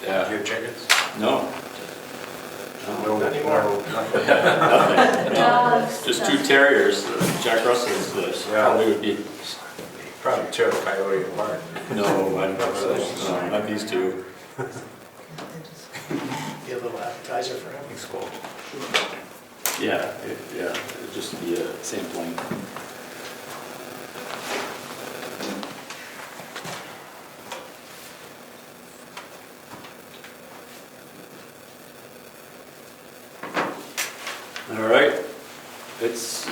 Yeah. Do you have chickens? No. No, Not anymore. Nothing. Dogs. Just two terriers. Jack Russell's probably would be. probably tear the coyote apart. No, I don't think so. No, not these two. Be a little appetizer for him. He's cold. Yeah, it'd just be a sampling. All right, it's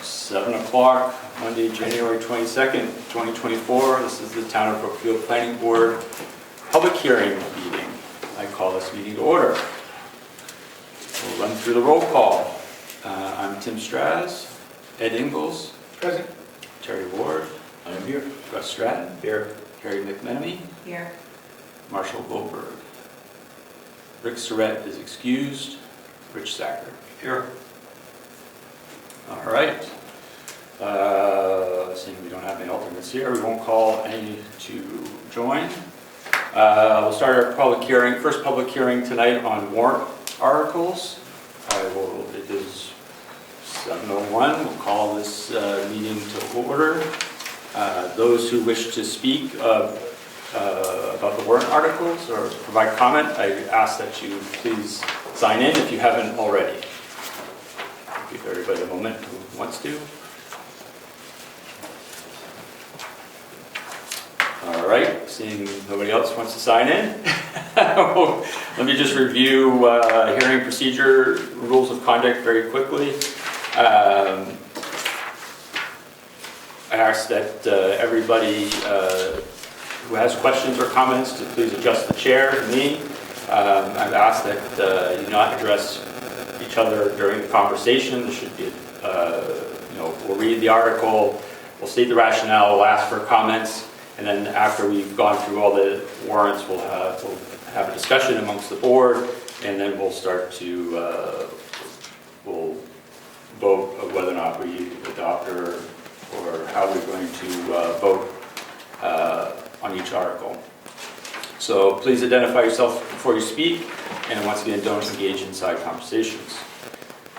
7 o'clock, Monday, January 22nd, 2024. This is the Town of Brookfield Planning Board public hearing meeting. I call this meeting to order. We'll run through the roll call. I'm Tim Straz, Ed Ingalls, Present. Terry Ward, I'm here. Russ Stratton, Here. Carrie McMenemy, Here. Marshall Goldberg. Rick Surratt is excused. Rich Sacker. Here. All right. Seeing we don't have any alternates here, we won't call any to join. We'll start our public hearing, first public hearing tonight on warrant articles. It is 7:01. We'll call this meeting to order. Those who wish to speak about the warrant articles or provide comment, I ask that you please sign in if you haven't already. Give everybody a moment who wants to. All right, seeing nobody else wants to sign in, let me just review hearing procedure, rules of conduct very quickly. I ask that everybody who has questions or comments to please adjust the chair to me. I've asked that you not address each other during the conversation. There should be, we'll read the article, we'll state the rationale, we'll ask for comments, and then after we've gone through all the warrants, we'll have a discussion amongst the board, and then we'll start to we'll vote of whether or not we adopt or how we're going to vote on each article. So please identify yourself before you speak, and once again, don't engage in side conversations.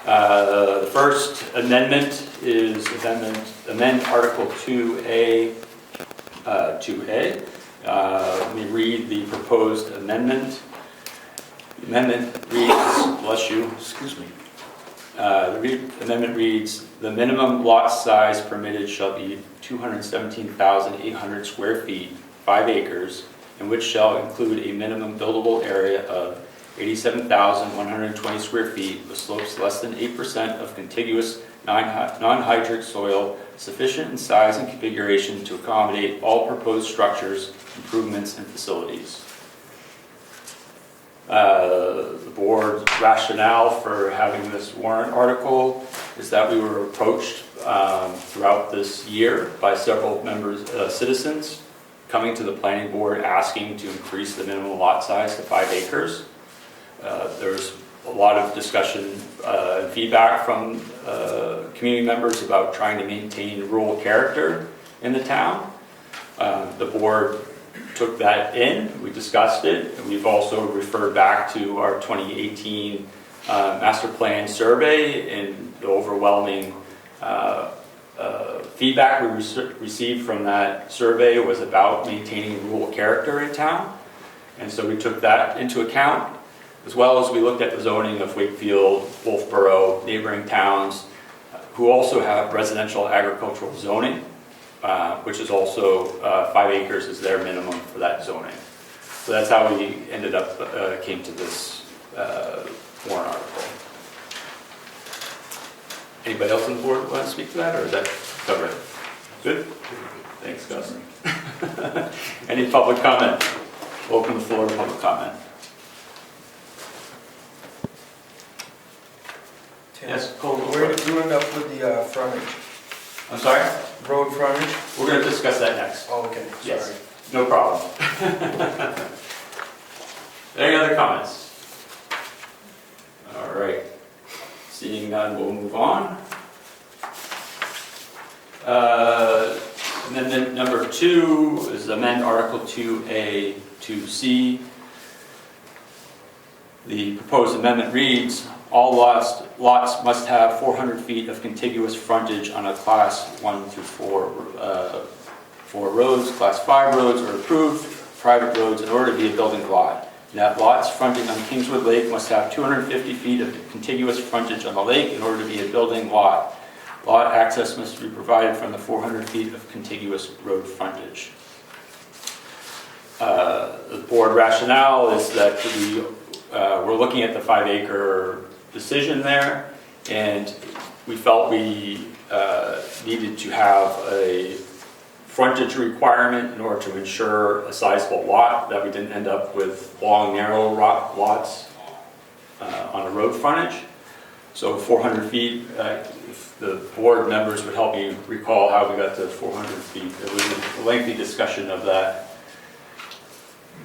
The first amendment is amend Article 2A. 2A. Let me read the proposed amendment. The amendment reads, bless you, excuse me. The amendment reads, the minimum lot size permitted shall be 217,800 square feet, 5 acres, and which shall include a minimum buildable area of 87,120 square feet with slopes less than 8% of contiguous non-hydric soil, sufficient in size and configuration to accommodate all proposed structures, improvements, and facilities. The board's rationale for having this warrant article is that we were approached throughout this year by several citizens coming to the planning board asking to increase the minimum lot size to 5 acres. There's a lot of discussion and feedback from community members about trying to maintain rural character in the town. The board took that in, we discussed it, and we've also referred back to our 2018 master plan survey, and the overwhelming feedback we received from that survey was about maintaining rural character in town. And so we took that into account, as well as we looked at the zoning of Wakefield, Wolfboro, neighboring towns, who also have residential agricultural zoning, which is also 5 acres is their minimum for that zoning. So that's how we ended up, came to this warrant article. Anybody else on the board want to speak to that, or is that covered? Good? Thanks, Gus. Any public comment? Open the floor to public comment. Yes, Cole. Where did you end up with the frontage? I'm sorry? Road frontage? We're going to discuss that next. Oh, okay, Yes, sorry. no problem. Any other comments? All right. Seeing none, we'll move on. Amendment number 2 is amend Article 2A, 2C. The proposed amendment reads, all lots must have 400 feet of contiguous frontage on a class 1 through 4 roads, class 5 roads or approved private roads in order to be a building lot. And that lots fronting on Kingswood Lake must have 250 feet of contiguous frontage on the lake in order to be a building lot. Lot access must be provided from the 400 feet of contiguous road frontage. The board rationale is that we're looking at the 5-acre decision there, and we felt we needed to have a frontage requirement in order to ensure a sizable lot, that we didn't end up with long, narrow lots on a road frontage. So 400 feet, if the board members would help me recall how we got to 400 feet. There was a lengthy discussion of that.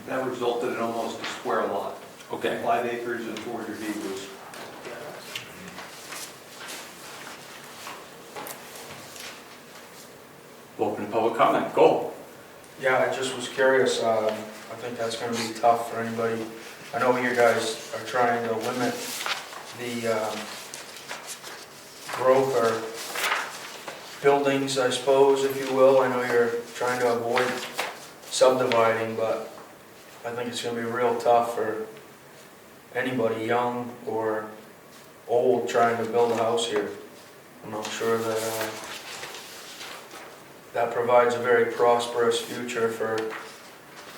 That resulted in almost a square lot. Okay. 5 acres and 400 feet was. Open to public comment. Go. Yeah, I just was curious, I think that's gonna be tough for anybody. I know you guys are trying to limit the growth or buildings, I suppose, if you will. I know you're trying to avoid subdividing, but I think it's gonna be real tough for anybody, young or old, trying to build a house here. I'm not sure that that provides a very prosperous future for,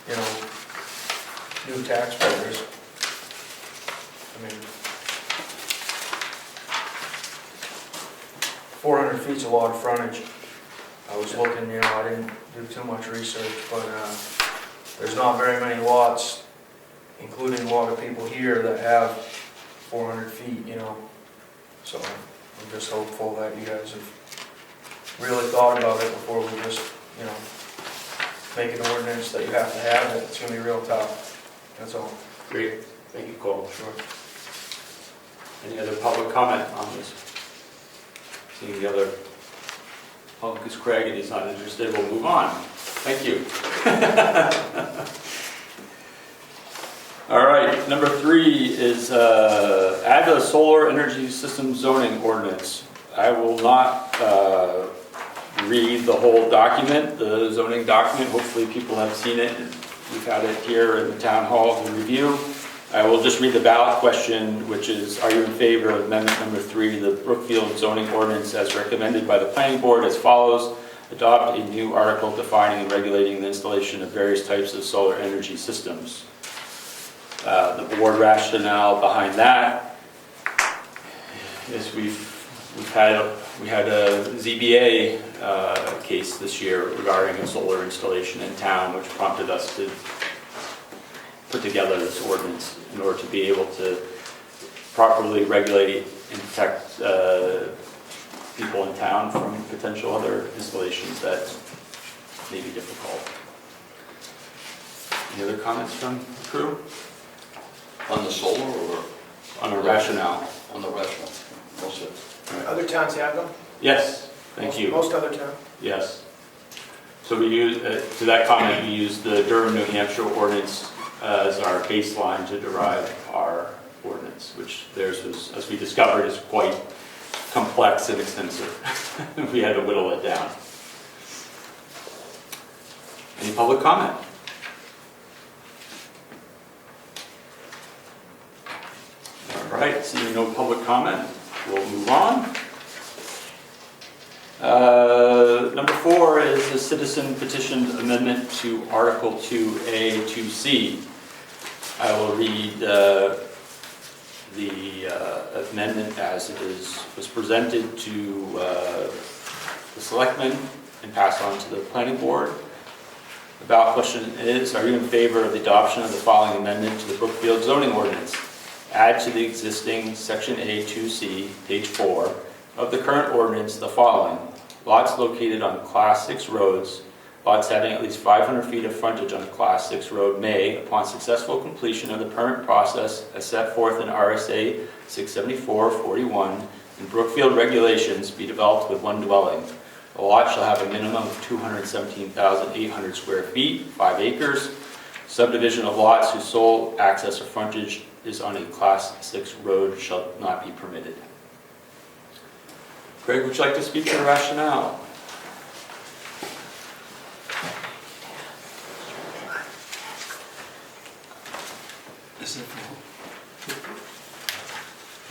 you know, new taxpayers. I mean, 400 feet's a lot of frontage. I was looking, you know, I didn't do too much research, but there's not very many lots, including a lot of people here, that have 400 feet, you know. So I'm just hopeful that you guys have really thought about it before we just, you know, make an ordinance that you have to have it. It's gonna be real tough. That's all. Great. Thank you, Cole. Sure. Any other public comment on this? Seeing the other public is Craig and he's not interested, we'll move on. Thank you. All right, number 3 is add a solar energy system zoning ordinance. I will not read the whole document, the zoning document. Hopefully people have seen it. We've had it here in the town hall to review. I will just read the ballot question, which is, are you in favor of amendment number 3, the Brookfield zoning ordinance as recommended by the planning board as follows? Adopt a new article defining and regulating the installation of various types of solar energy systems. The board rationale behind that is we had a ZBA case this year regarding a solar installation in town, which prompted us to put together this ordinance in order to be able to properly regulate and protect people in town from potential other installations that may be difficult. Any other comments from the crew? On the solar or On a rationale. on the rational? Most of it. Other towns have them? Yes, thank you. Most other towns. Yes. So we use, to that comment, we use the Durham, New Hampshire ordinance as our baseline to derive our ordinance, which theirs was, as we discovered, is quite complex and extensive. We had to whittle it down. Any public comment? All right, seeing no public comment, we'll move on. Number 4 is a citizen petition amendment to Article 2A, 2C. I will read the amendment as it was presented to the selectmen and passed on to the planning board. The ballot question is, are you in favor of the adoption of the following amendment to the Brookfield zoning ordinance? Add to the existing Section A, 2C, page 4 of the current ordinance the following. Lots located on Class 6 roads, lots having at least 500 feet of frontage on a Class 6 road may, upon successful completion of the permit process as set forth in RSA 674-41 and Brookfield regulations, be developed with one dwelling. The lot shall have a minimum of 217,800 square feet, 5 acres. Subdivision of lots whose sole access or frontage is on a Class 6 road shall not be permitted. Greg, would you like to speak to the rationale? Is it the whole?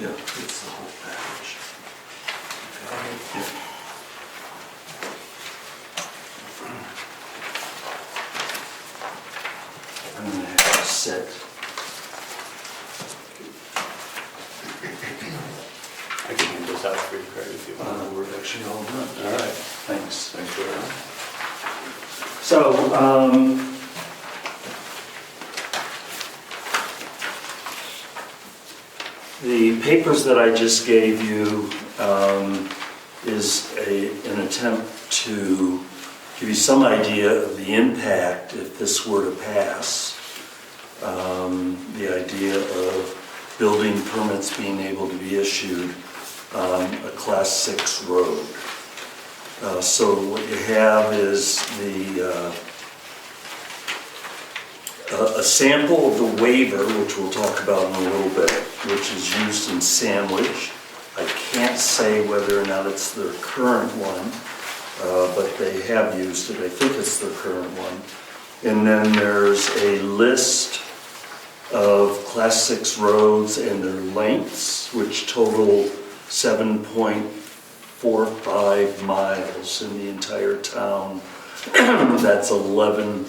Yeah, it's the whole package. I'm gonna have to set. I can hand this out for you, Craig, if you want. We're actually all done. All right. Thanks for that. So, the papers that I just gave you is an attempt to give you some idea of the impact if this were to pass. The idea of building permits being able to be issued on a Class 6 road. So what you have is a sample of the waiver, which we'll talk about in a little bit, which is used in Sandwich. I can't say whether or not it's their current one, but they have used it. I think it's their current one. And then there's a list of Class 6 roads and their lengths, which total 7.45 miles in the entire town. That's 11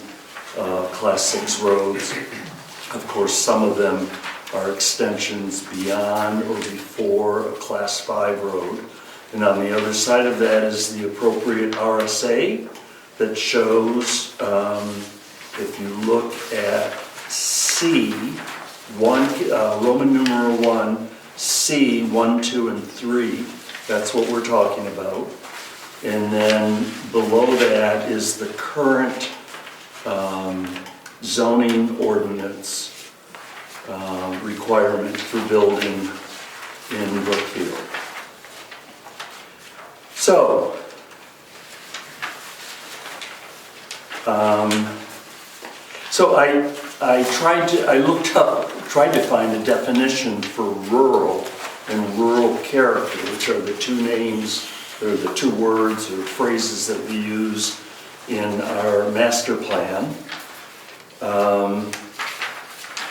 Class 6 roads. Of course, some of them are extensions beyond or before a Class 5 road. And on the other side of that is the appropriate RSA that shows, if you look at C, Roman numeral 1, C, 1, 2, and 3, that's what we're talking about. And then below that is the current zoning ordinance requirement for building in Brookfield. So, tried to find a definition for rural and rural character, which are the two names, or the two words or phrases that we use in our master plan.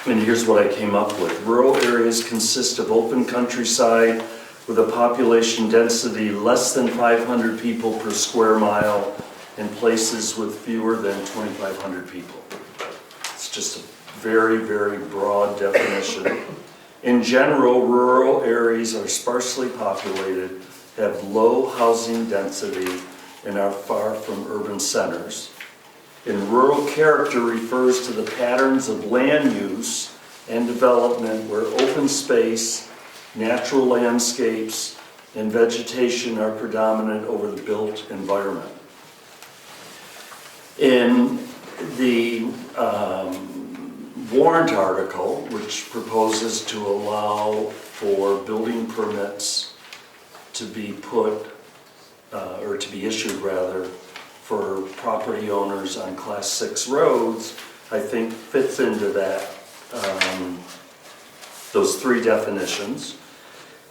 And here's what I came up with. Rural areas consist of open countryside with a population density less than 500 people per square mile and places with fewer than 2,500 people. It's just a very, very broad definition. In general, rural areas are sparsely populated, have low housing density, and are far from urban centers. And rural character refers to the patterns of land use and development where open space, natural landscapes, and vegetation are predominant over the built environment. In the warrant article, which proposes to allow for building permits to be put, or to be issued rather, for property owners on Class 6 roads, I think fits into that, those three definitions.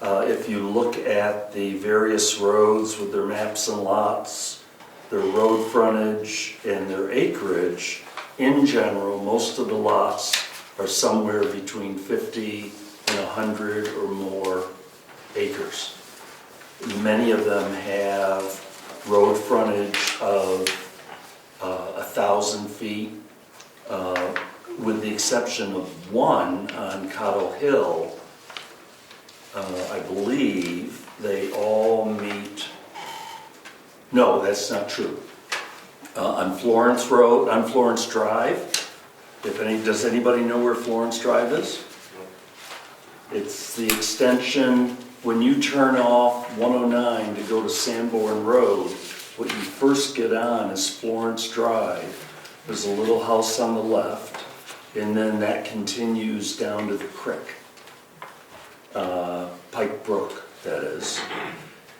If you look at the various roads with their maps and lots, their road frontage and their acreage, in general, most of the lots are somewhere between 50 and 100 or more acres. Many of them have road frontage of 1,000 feet, with the exception of one on Cottle Hill. I believe they all meet, no, that's not true. On Florence Road, on Florence Drive, does anybody know where Florence Drive is? It's the extension, when you turn off 109 to go to Sanborn Road, what you first get on is Florence Drive. There's a little house on the left, and then that continues down to the creek. Pike Brook, that is.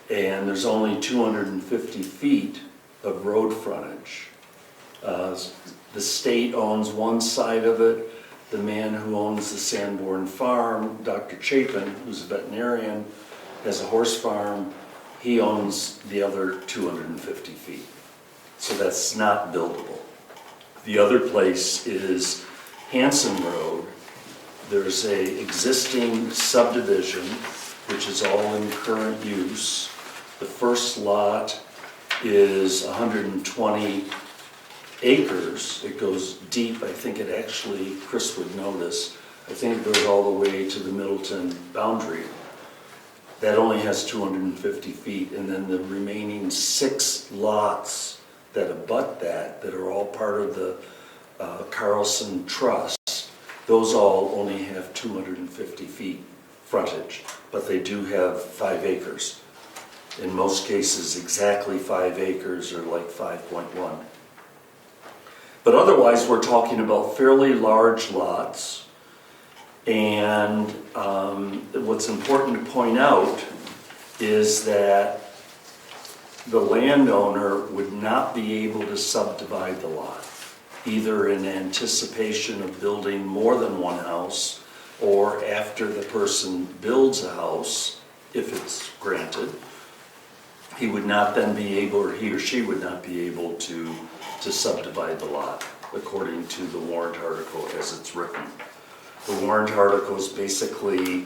And there's only 250 feet of road frontage. The state owns one side of it. The man who owns the Sanborn Farm, Dr. Chapin, who's a veterinarian, has a horse farm. He owns the other 250 feet. So that's not buildable. The other place is Hanson Road. There's a existing subdivision, which is all in current use. The first lot is 120 acres. It goes deep. I think it actually, Chris would know this, I think it goes all the way to the Middleton boundary. That only has 250 feet, and then the remaining 6 lots that abut that are all part of the Carlson Trust, those all only have 250 feet frontage, but they do have 5 acres. In most cases, exactly 5 acres or like 5.1. But otherwise, we're talking about fairly large lots. And what's important to point out is that the landowner would not be able to subdivide the lot, either in anticipation of building more than one house, or after the person builds a house, if it's granted, he would not then be able, or he or she would not be able to subdivide the lot, according to the warrant article as it's written. The warrant article is basically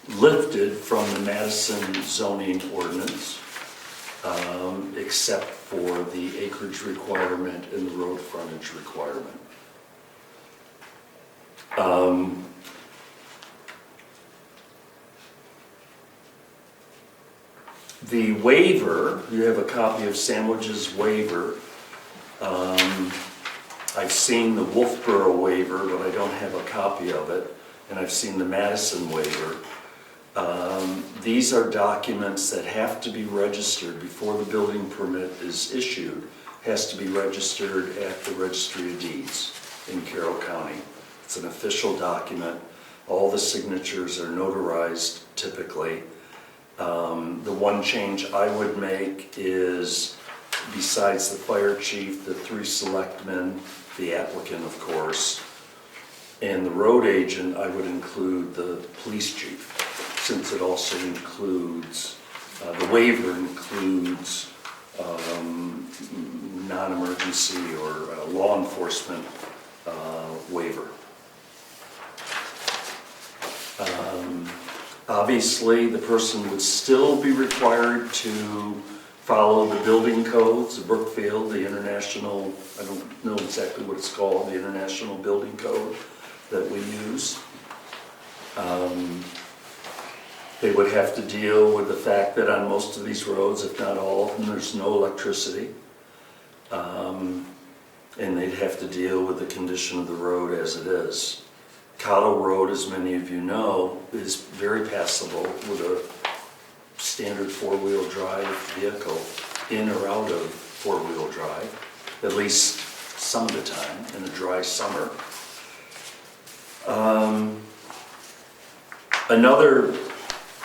lifted from the Madison zoning ordinance, except for the acreage requirement and the road frontage requirement. The waiver, you have a copy of Sandwich's waiver. I've seen the Wolfboro waiver, but I don't have a copy of it. And I've seen the Madison waiver. These are documents that have to be registered before the building permit is issued. Has to be registered at the Registry of Deeds in Carroll County. It's an official document. All the signatures are notarized typically. The one change I would make is, besides the fire chief, the 3 selectmen, the applicant of course, and the road agent, I would include the police chief, since it also includes, the waiver includes non-emergency or law enforcement waiver. Obviously, the person would still be required to follow the building codes, the Brookfield, the international, I don't know exactly what it's called, the international building code that we use. They would have to deal with the fact that on most of these roads, if not all of them, there's no electricity. And they'd have to deal with the condition of the road as it is. Cottle Road, as many of you know, is very passable with a standard 4-wheel drive vehicle in or out of 4-wheel drive, at least some of the time in a dry summer. Another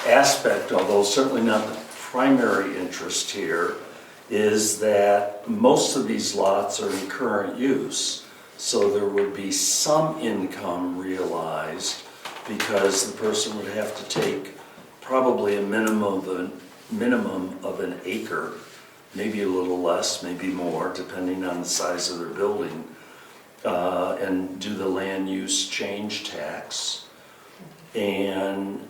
aspect, although certainly not the primary interest here, is that most of these lots are in current use. So there would be some income realized because the person would have to take probably a minimum of an acre, maybe a little less, maybe more, depending on the size of their building, and do the land use change tax. And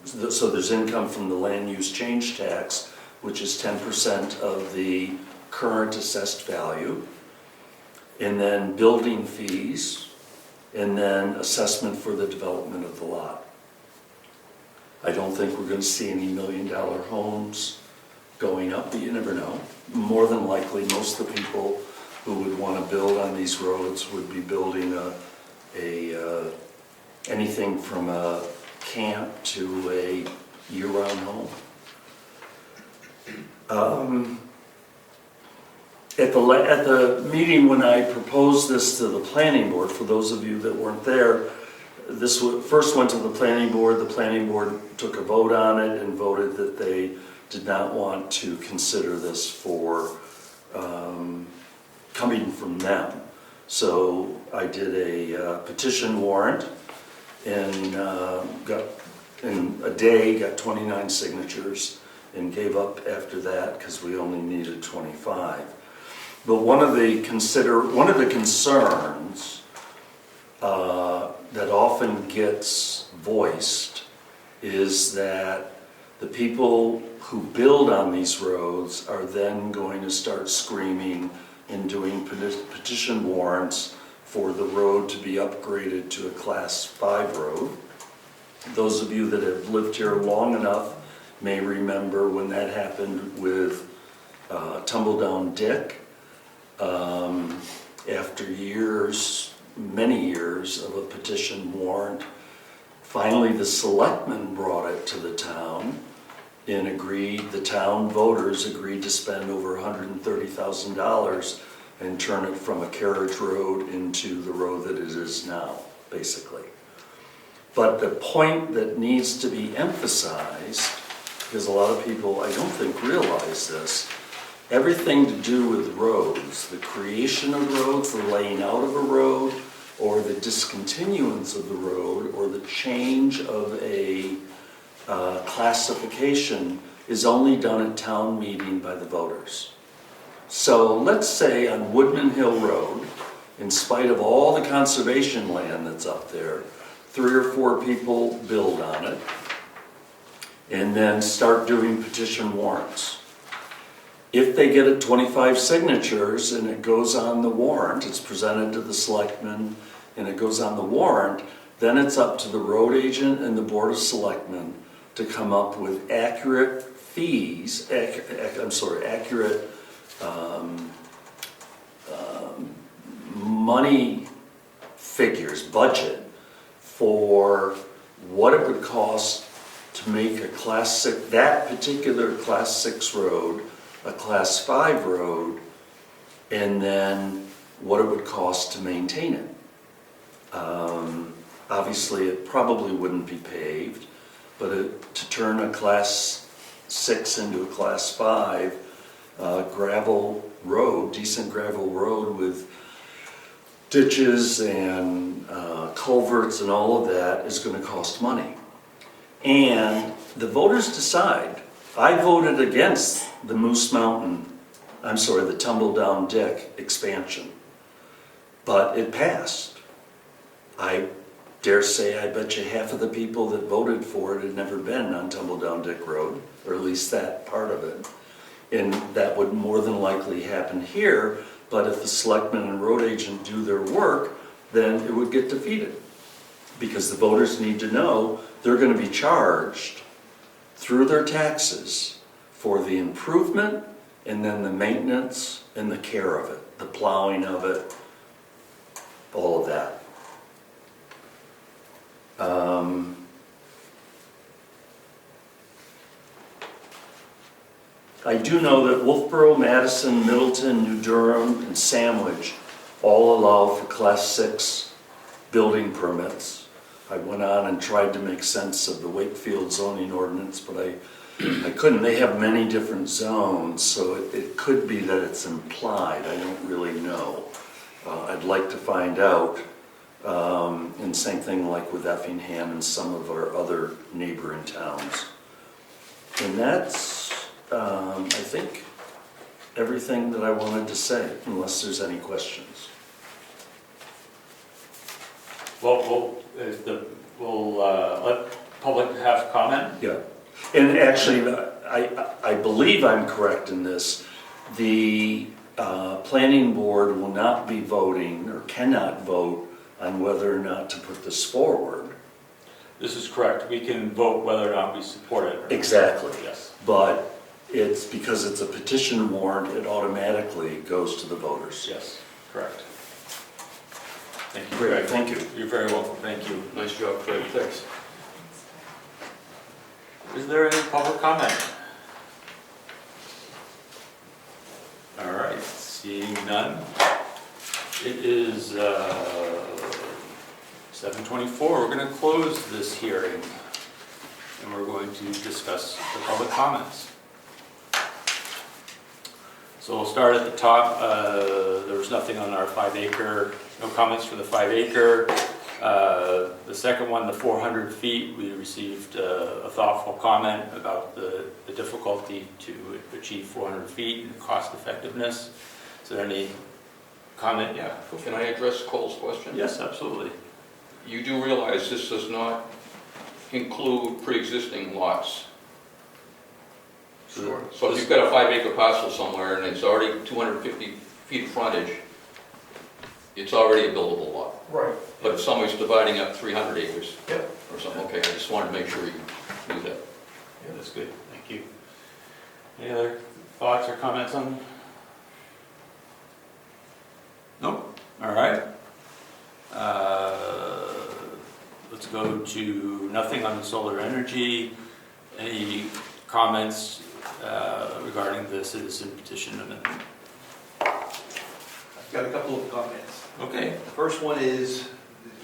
so there's income from the land use change tax, which is 10% of the current assessed value. And then building fees, and then assessment for the development of the lot. I don't think we're going to see any $1 million homes going up, but you never know. More than likely, most of the people who would want to build on these roads would be building anything from a camp to a year-round home. At the meeting when I proposed this to the planning board, for those of you that weren't there, this first went to the planning board. The planning board took a vote on it and voted that they did not want to consider this for coming from them. So I did a petition warrant and in a day got 29 signatures and gave up after that because we only needed 25. But one of the concerns that often gets voiced is that the people who build on these roads are then going to start screaming and doing petition warrants for the road to be upgraded to a Class 5 road. Those of you that have lived here long enough may remember when that happened with Tumbledown Dick. After years, many years of a petition warrant, finally the selectmen brought it to the town and the town voters agreed to spend over $130,000 and turn it from a carriage road into the road that it is now, basically. But the point that needs to be emphasized, because a lot of people I don't think realize this, everything to do with roads, the creation of roads, the laying out of a road, or the discontinuance of the road, or the change of a classification is only done at town meeting by the voters. So let's say on Woodman Hill Road, in spite of all the conservation land that's up there, 3 or 4 people build on it and then start doing petition warrants. If they get 25 signatures and it goes on the warrant, it's presented to the selectmen and it goes on the warrant, then it's up to the road agent and the board of selectmen to come up with accurate fees, accurate money figures, budget, for what it would cost to make a Class 6, that particular Class 6 road, a Class 5 road, and then what it would cost to maintain it. Obviously, it probably wouldn't be paved, but to turn a Class 6 into a Class 5 gravel road, decent gravel road with ditches and culverts and all of that is going to cost money. And the voters decide. I voted against the the Tumbledown Dick expansion, but it passed. I dare say I bet you half of the people that voted for it had never been on Tumbledown Dick Road, or at least that part of it. And that would more than likely happen here, but if the selectmen and road agent do their work, then it would get defeated. Because the voters need to know they're going to be charged through their taxes for the improvement and then the maintenance and the care of it, the plowing of it, all of that. I do know that Wolfboro, Madison, Middleton, New Durham, and Sandwich all allow for Class 6 building permits. I went on and tried to make sense of the Wakefield zoning ordinance, but I couldn't. They have many different zones, so it could be that it's implied. I don't really know. I'd like to find out. And same thing like with Effingham and some of our other neighboring towns. And that's, I think, everything that I wanted to say, unless there's any questions. Well, we'll let public have comment. Yeah, and actually, I believe I'm correct in this. The planning board will not be voting or cannot vote on whether or not to put this forward. This is correct. We can vote whether or not we support it. Exactly. Yes. But it's because it's a petition warrant, it automatically goes to the voters. Yes, correct. Thank you. Great, Greg. thank you. You're very welcome. Thank you. Nice job, Craig. Thanks. Is there any public comment? All right, seeing none. It is 7:24. We're going to close this hearing and we're going to discuss the public comments. So we'll start at the top. There was nothing on our 5 acre, no comments for the 5 acre. The second one, the 400 feet, we received a thoughtful comment about the difficulty to achieve 400 feet and cost effectiveness. Is there any comment? Yeah. Can I address Cole's question? Yes, absolutely. You do realize this does not include pre-existing lots. Sure. So if you've got a 5 acre parcel somewhere and it's already 250 feet of frontage, it's already a buildable lot. Right. But if somebody's dividing up 300 acres Yep. or something, okay, I just wanted to make sure you knew that. Yeah, that's good. Thank you. Any other thoughts or comments on? Nope. All right. Let's go to nothing on the solar energy. Any comments regarding the citizen petition amendment? I've got a couple of comments. Okay. The first one is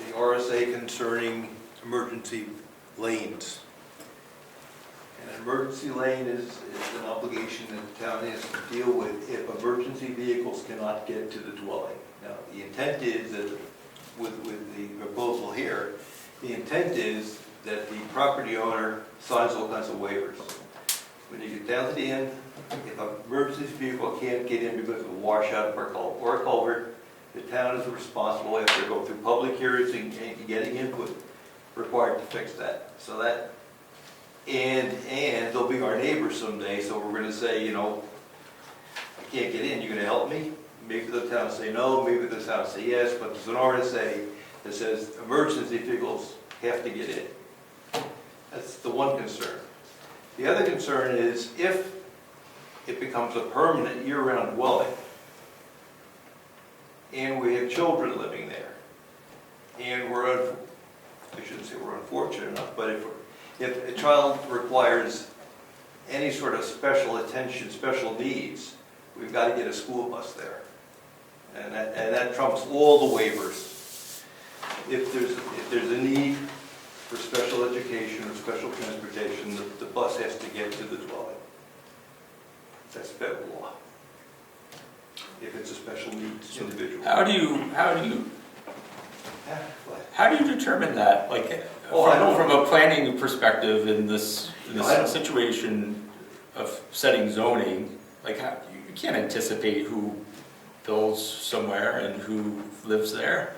the RSA concerning emergency lanes. An emergency lane is an obligation that the town has to deal with if emergency vehicles cannot get to the dwelling. Now, the intent is that, with the proposal here, the intent is that the property owner signs all kinds of waivers. When you get down to the end, if an emergency vehicle can't get in because of a washout or a culvert, the town is responsible after go through public hearings and getting input required to fix that. So that, and they'll be our neighbors someday, so we're gonna say, you know, I can't get in, you gonna help me? Maybe the town say no, maybe the town say yes, but there's an RSA that says emergency vehicles have to get in. That's the one concern. The other concern is if it becomes a permanent year-round dwelling, and we have children living there, and I shouldn't say we're unfortunate enough, but if a child requires any sort of special attention, special needs, we've got to get a school bus there. And that trumps all the waivers. If there's a need for special education or special transportation, the bus has to get to the dwelling. That's federal law. If it's a special needs individual. How do you determine that? Like, from a planning perspective in this situation of setting zoning, like you can't anticipate who builds somewhere and who lives there.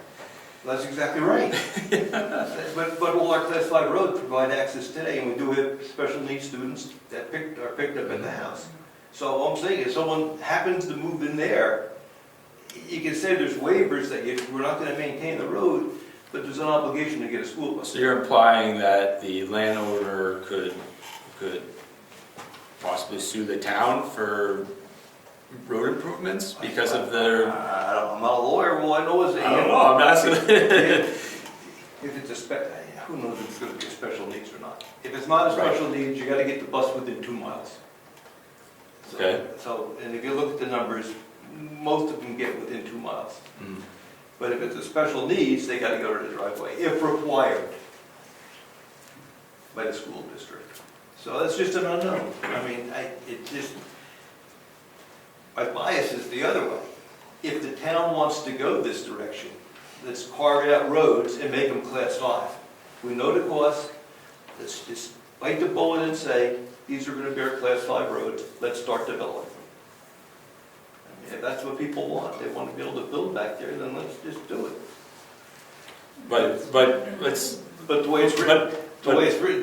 That's exactly right. But all our class 5 roads provide access today, and we do have special needs students that are picked up at the house. So all I'm saying is, someone happens to move in there, you can say there's waivers that we're not going to maintain the road, but there's an obligation to get a school bus. So you're implying that the landowner could possibly sue the town for road improvements because of their... I'm not a lawyer, all I know is that... I don't know, I'm asking... If it's who knows if it's going to be a special needs or not. If it's not a special needs, you got to get the bus within 2 miles. Okay. So, and if you look at the numbers, most of them get within 2 miles. Mm. But if it's a special needs, they got to go to the driveway, if required by the school district. So that's just an unknown. I mean, my bias is the other way. If the town wants to go this direction, let's carve out roads and make them class 5. We know the cost. Let's just bite the bullet and say, these are going to be our class 5 roads. Let's start developing. I mean, if that's what people want, they want to be able to build back there, then let's just do it. But the way it's written,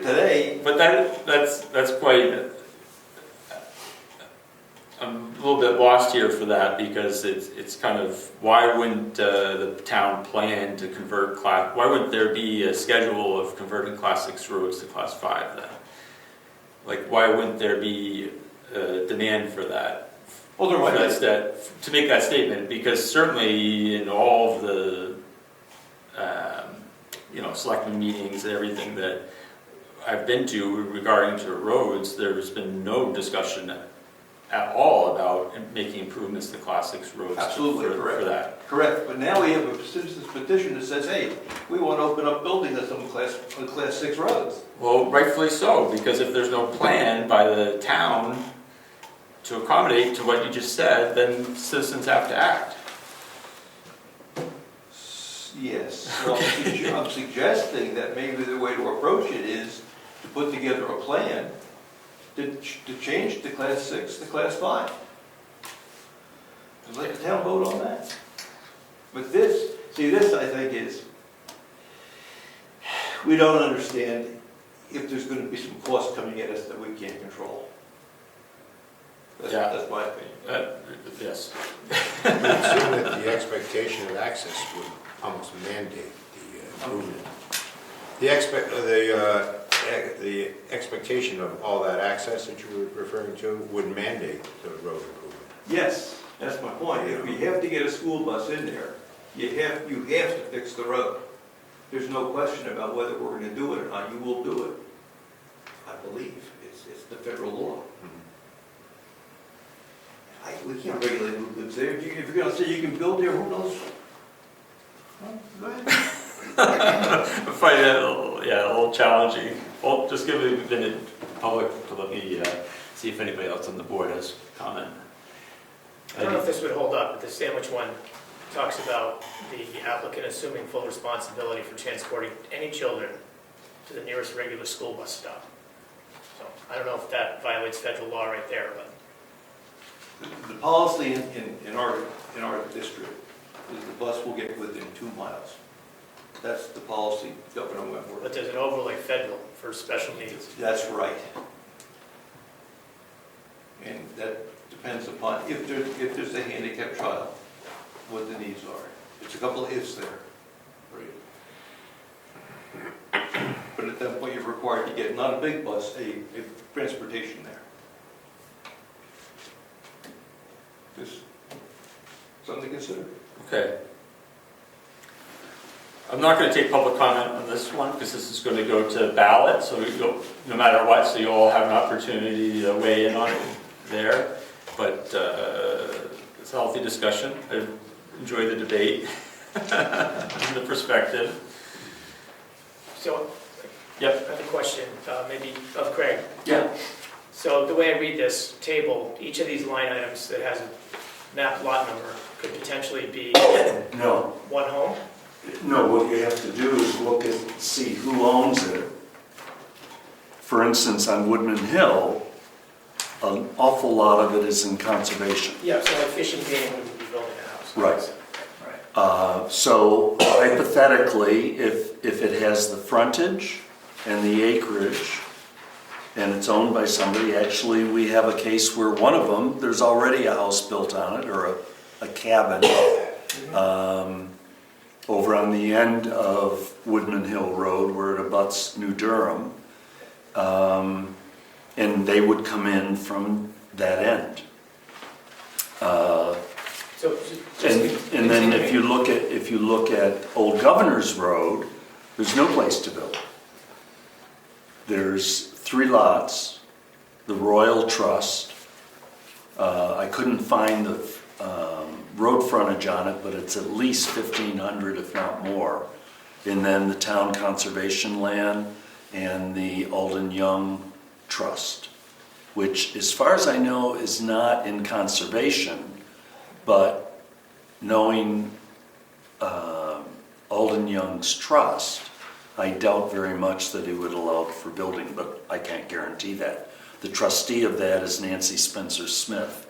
today. But that's quite. I'm a little bit lost here for that because it's kind of, why wouldn't the town plan to convert why wouldn't there be a schedule of converting class 6 roads to class 5 then? Like, why wouldn't there be a demand for that? Well, there might be. To make that statement, because certainly in all of the selectmen meetings and everything that I've been to regarding to roads, there's been no discussion at all about making improvements to class 6 roads. Absolutely correct. For that. Correct, but now we have a citizen's petition that says, hey, we want to open up buildings on class 6 roads. Well, rightfully so, because if there's no plan by the town to accommodate to what you just said, then citizens have to act. Yes, so I'm suggesting that maybe the way to approach it is to put together a plan to change the class 6 to class 5. And let the town vote on that. But this I think is, we don't understand if there's going to be some cost coming at us that we can't control. Yeah. That's my opinion. Yes. It would seem that the expectation of access would almost mandate the improvement. The expectation of all that access that you were referring to would mandate the road improvement. Yes, that's my point. If we have to get a school bus in there, you have to fix the road. There's no question about whether we're going to do it or not. You will do it. I believe. It's the federal law. We can't regulate movements there. If you're going to say you can build there, who knows? Well, go ahead. Find that a little challenging. Well, just give it a minute, public, to let me see if anybody else on the board has comment. I don't know if this would hold up, but the sandwich one talks about the applicant assuming full responsibility for transporting any children to the nearest regular school bus stop. So I don't know if that violates federal law right there, but. The policy in our district is the bus will get within 2 miles. That's the policy, Governor Wentworth. But there's an overlay federal for special needs. That's right. And that depends upon if there's a handicapped child, what the needs are. There's a couple of ifs there. Right. But at that point, you're required to get, not a big bus, a transportation there. Just something to consider. Okay. I'm not going to take public comment on this one because this is going to go to ballot, so no matter what, so you all have an opportunity to weigh in on it there. But it's a healthy discussion. I enjoy the debate and the perspective. So, Yep. I have a question, maybe of Craig. Yeah. So the way I read this table, each of these line items that has a map lot number could potentially be No, one home? no, what you have to do is look at, see who owns it. For instance, on Woodman Hill, an awful lot of it is in conservation. Yeah, so like fishing game wouldn't be building a house. Right. Right. So hypothetically, if it has the frontage and the acreage, and it's owned by somebody, actually, we have a case where one of them, there's already a house built on it, or a cabin, over on the end of Woodman Hill Road, where it abuts New Durham, and they would come in from that end. So And then if you look at Old Governor's Road, there's no place to build. There's 3 lots, the Royal Trust. I couldn't find the road frontage on it, but it's at least 1,500, if not more. And then the Town Conservation Land and the Alden Young Trust, which, as far as I know, is not in conservation, but knowing Alden Young's trust, I doubt very much that he would allow for building, but I can't guarantee that. The trustee of that is Nancy Spencer Smith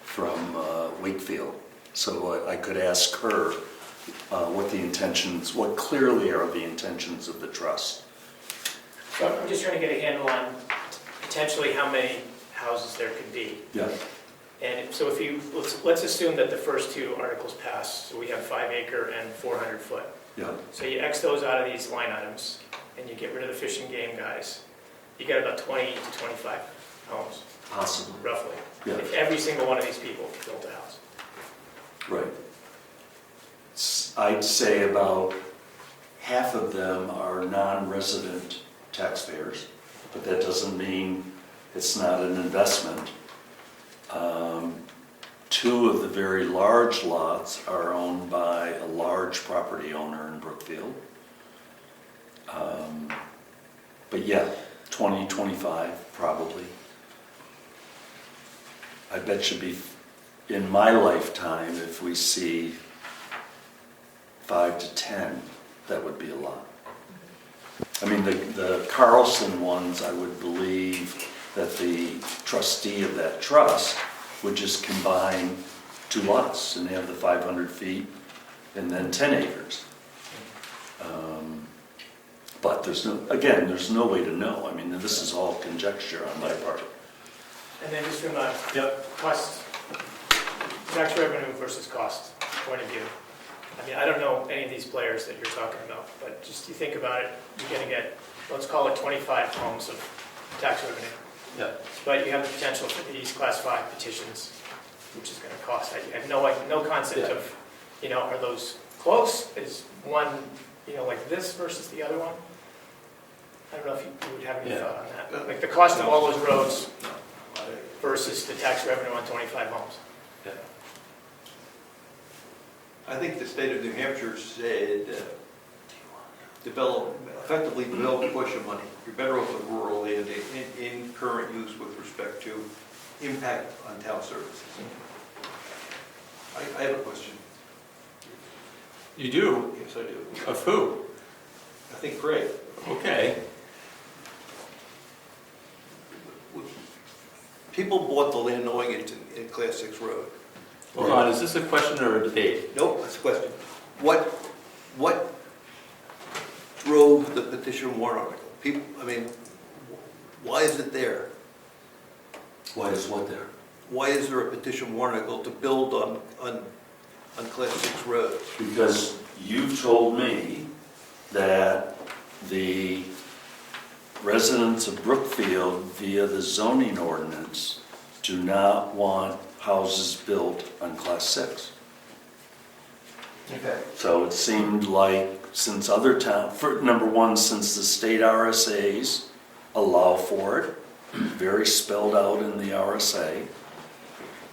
from Wakefield. So I could ask her what clearly are the intentions of the trust. So I'm just trying to get a handle on potentially how many houses there could be. Yeah. And so if you, let's assume that the first 2 articles pass, so we have 5 acre and 400 foot. Yeah. So you X those out of these line items, and you get rid of the fish and game guys. You got about 20 to 25 homes, Possible. roughly. Yeah. If every single one of these people built a house. Right. I'd say about half of them are non-resident taxpayers, but that doesn't mean it's not an investment. 2 of the very large lots are owned by a large property owner in Brookfield. But yeah, 20, 25 probably. I bet you in my lifetime, if we see 5 to 10, that would be a lot. I mean, the Carlson ones, I would believe that the trustee of that trust would just combine 2 lots and have the 500 feet and then 10 acres. But there's no way to know. I mean, this is all conjecture on my part. And then just from a cost, tax revenue versus cost point of view. I mean, I don't know any of these players that you're talking about, but just you think about it, you're going to get, let's call it 25 homes of tax revenue. Yeah. But you have the potential for these class 5 petitions, which is going to cost. I have no concept of, are those close? Is one, like this versus the other one? I don't know if you would have any thought on that. Like the cost of all those roads versus the tax revenue on 25 homes. Yeah. I think the state of New Hampshire said, effectively develop a push of money. You're better off with rural land in current use with respect to impact on town services. I have a question. You do? Yes, I do. Of who? I think Craig. Okay. People bought the land knowing it's in Class 6 road. Hold on, is this a question or a debate? Nope, that's a question. What drove the petition warrant article? People, why is it there? Why is what there? Why is there a petition warrant article to build on Class 6 roads? Because you've told me that the residents of Brookfield, via the zoning ordinance, do not want houses built on Class 6. Okay. So it seemed like since other towns, number one, since the state RSAs allow for it, very spelled out in the RSA,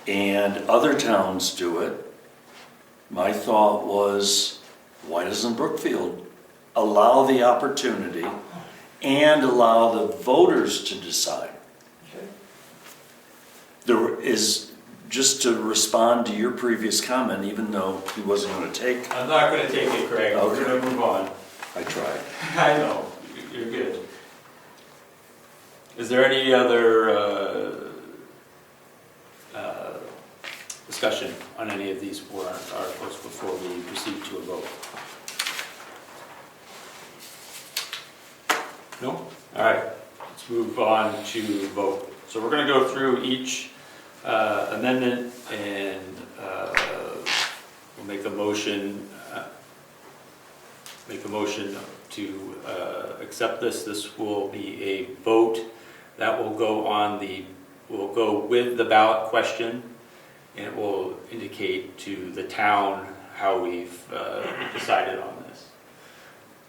and other towns do it, my thought was, why doesn't Brookfield allow the opportunity and allow the voters to decide? Okay. There is, just to respond to your previous comment, even though he wasn't going to take, I'm not going to take it, Craig. Okay. We're going to move on. I tried. I know. You're good. Is there any other discussion on any of these warrant articles before we proceed to a vote? No? All right. Let's move on to vote. So we're going to go through each amendment and we'll make a motion to accept this. This will be a vote that will go with the ballot question, and it will indicate to the town how we've decided on this.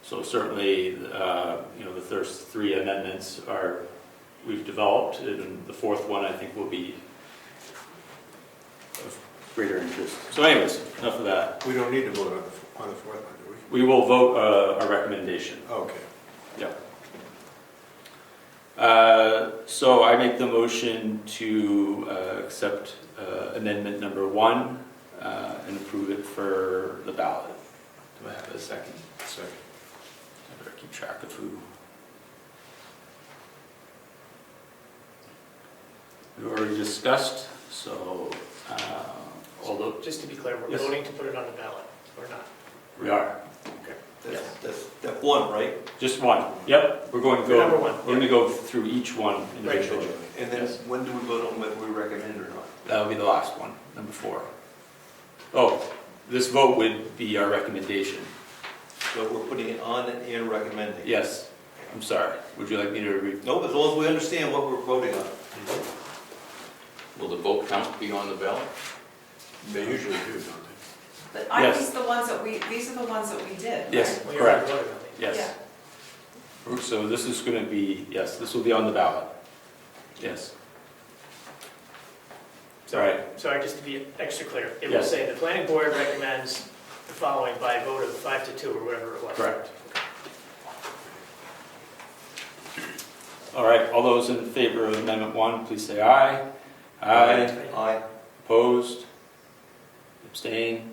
So certainly, the first 3 amendments we've developed, and the 4th one I think will be of greater interest. So anyways, enough of that. We don't need to vote on the 4th one, do we? We will vote a recommendation. Okay. Yeah. So I make the motion to accept amendment number 1 and approve it for the ballot. Do I have a second? Second. I better keep track of who. We already discussed, so although Just to be clear, we're Yes. voting to put it on the ballot, or not? we are. That's step 1, right? Just one. Yep, we're going to For number go, 1. we're going to go through each one individually. And then Yes. when do we vote on whether we recommend or not? That'll be the last one, number 4. Oh, this vote would be our recommendation. So we're putting it on and recommending? Yes, I'm sorry. Would you like me to read? No, as long as we understand what we're voting on. Will the vote count be on the ballot? They usually do, don't they? But aren't Yes. these the ones that these are the ones that we did? Yes, We already correct. voted on these. Yes. So this is going to be, yes, this will be on the ballot. Yes. Sorry, just to be extra clear, it will Yes. say the planning board recommends the following by a vote of 5 to 2 or whatever it was. Correct. All right, all those in favor of Amendment 1, please say aye. Aye. Aye. Opposed? Abstain?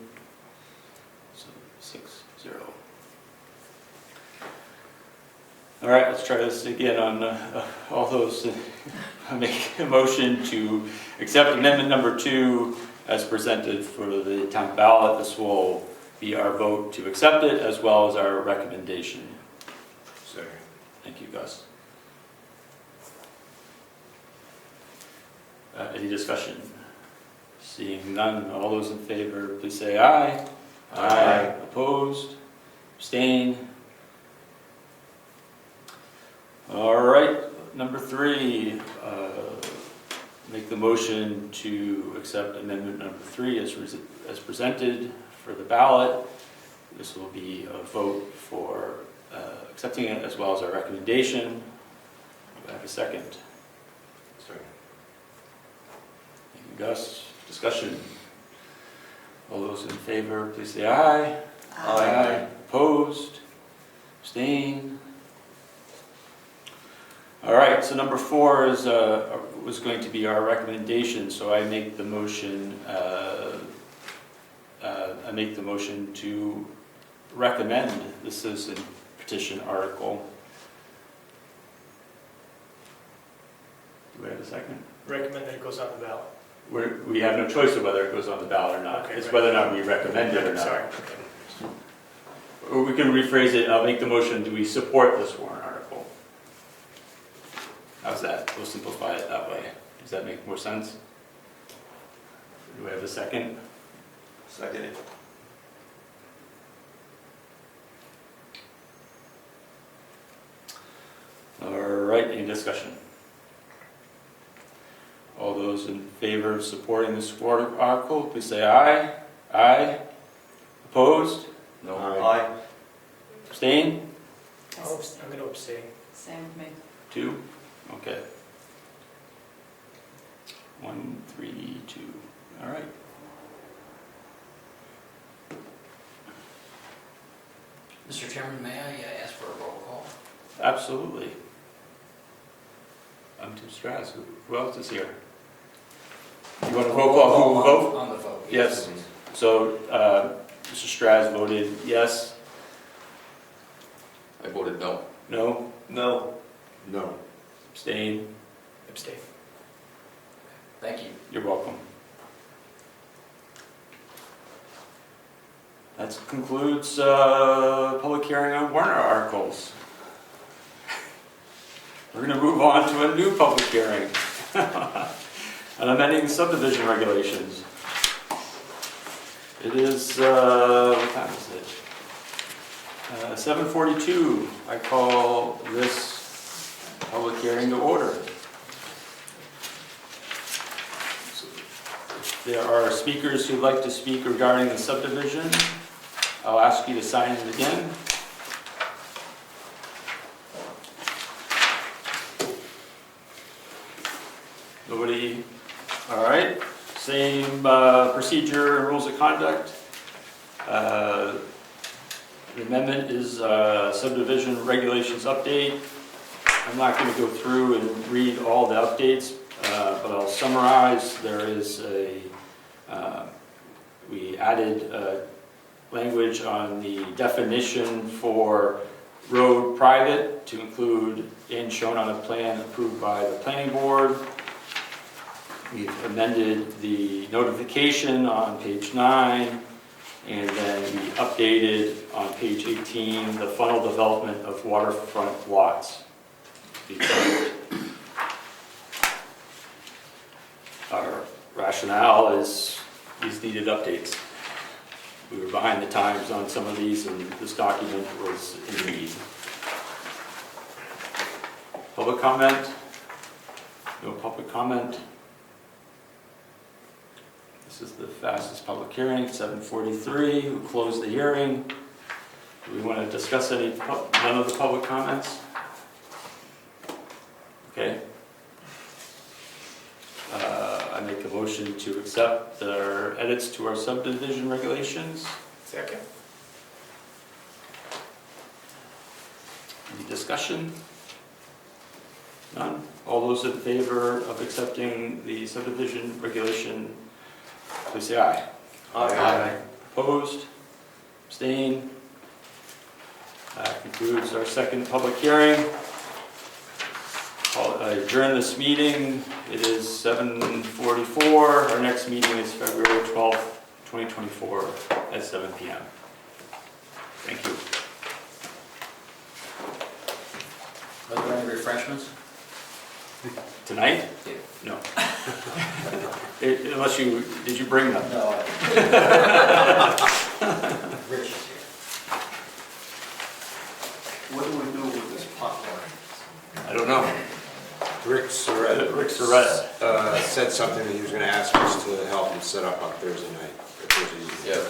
So 6-0. All right, let's try this again on all those. I make a motion to accept amendment number 2 as presented for the town ballot. This will be our vote to accept it as well as our recommendation. Second. Thank you, Gus. Any discussion? Seeing none, all those in favor, please say aye. Aye. Opposed? Abstain? All right, number 3, make the motion to accept amendment number 3 as presented for the ballot. This will be a vote for accepting it as well as our recommendation. Do I have a second? Second. Thank you, Gus. Discussion. All those in favor, please say aye. Aye. Opposed? Abstain? All right, so number 4 is was going to be our recommendation. So I make the motion. I make the motion to recommend the citizen petition article. Do we have a second? Recommend that it goes on the ballot. We have no choice of whether it goes on the ballot or not. Okay, It's right. whether or not we recommend it or not. Sorry. Or we can rephrase it. I'll make the motion. Do we support this warrant article? How's that? We'll simplify it that way. Does that make more sense? Do we have a second? Second it. All right, any discussion? All those in favor of supporting this warrant article, please say aye. Aye. Opposed? No. Aye. Abstain? I'm going to abstain. Same with me. 2? Okay. 1, 3, 2. All right. Mr. Chairman, may I ask for a roll call? Absolutely. I'm Tim Strauss. Who else is here? You want a roll call? Who will vote? On the vote. Yes. So, Mr. Strauss voted yes? I voted no. No? No. No. Abstain? Abstain. Thank you. You're welcome. That concludes public hearing on warrant articles. We're going to move on to a new public hearing on amending subdivision regulations. It is, what time is it? 7:42. I call this public hearing to order. If there are speakers who'd like to speak regarding the subdivision, I'll ask you to sign it again. Nobody? All right. Same procedure and rules of conduct. The amendment is subdivision regulations update. I'm not going to go through and read all the updates, but I'll summarize. There is we added language on the definition for road private to include and shown on a plan approved by the planning board. We've amended the notification on page 9, and then we updated on page 18 the final development of waterfront lots. Our rationale is these needed updates. We were behind the times on some of these, and this document was in need. Public comment? No public comment? This is the fastest public hearing, 7:43. We'll close the hearing. Do we want to discuss none of the public comments? Okay. I make a motion to accept our edits to our subdivision regulations. Second. Any discussion? None? All All those in favor of accepting the subdivision regulation, please say aye. Aye. Opposed? Abstained? That concludes our second public hearing. I'll adjourn this meeting. It is 7:44. Our next meeting is February 12th, 2024 at 7 p.m. Thank you. Are there any refreshments? Tonight? Yeah. No. Unless did you bring them? No. Rich is here. What do we do with this popcorn? I don't know. Rick Surratt. Rick Surratt. Said something that he was gonna ask us to help him set up on Thursday night. if there's a- Yeah.